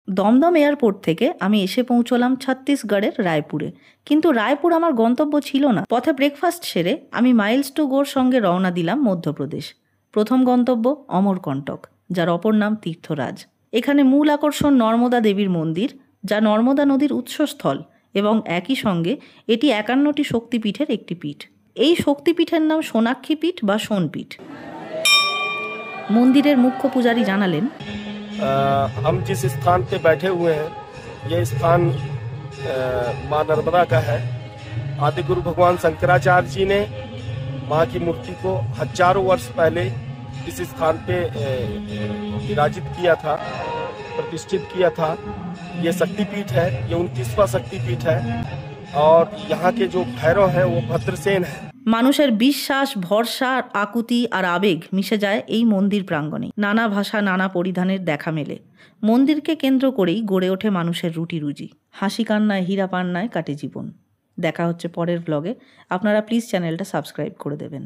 Dumdum airport থেকে আমি এসে পৌঁছলাম ছত্তিশগড়ের রায়পুরে। কিন্তু রায়পুর আমার গন্তব্য ছিল না। পথে ব্রেকফাস্ট সেরে আমি মাইলস টু গোর সঙ্গে রওনা দিলাম মধ্যপ্রদেশ। প্রথম গন্তব্য অমরকণ্টক, যার অপর নাম তীর্থরাজ। এখানে মূল আকর্ষণ নর্মদা দেবীর মন্দির, যা নর্মদা নদীর উৎসস্থল, এবং একই সঙ্গে এটি ৫১টি শক্তিপীঠের একটি পীঠ। এই শক্তিপীঠের নাম সোনাক্ষী পীঠ বা সোনপীঠ। মন্দিরের মুখ্য পূজারী জানালেন, हम जिस स्थान पे बैठे हुए हैं ये स्थान माँ नर्मदा का है। आदि गुरु भगवान शंकराचार्य जी ने माँ की मूर्ति को हजारों वर्ष पहले इस स्थान पे विराजित किया था, प्रतिष्ठित किया था। ये शक्तिपीठ है, ये 29वां शक्तिपीठ है और यहाँ के जो भैरव हैं वो भद्रसेन है। মানুষের বিশ্বাস, ভরসা, আকুতি আর আবেগ মিশে যায় এই মন্দির প্রাঙ্গণে। নানা ভাষা, নানা পরিধানের দেখা মেলে। মন্দিরকে কেন্দ্র করেই গড়ে ওঠে মানুষের রুটি রুজি। হাসি কান্নায়, হীরা পান্নায় কাটে জীবন। দেখা হচ্ছে পরের ব্লগে। আপনারা প্লিজ চ্যানেলটা সাবস্ক্রাইব করে দেবেন।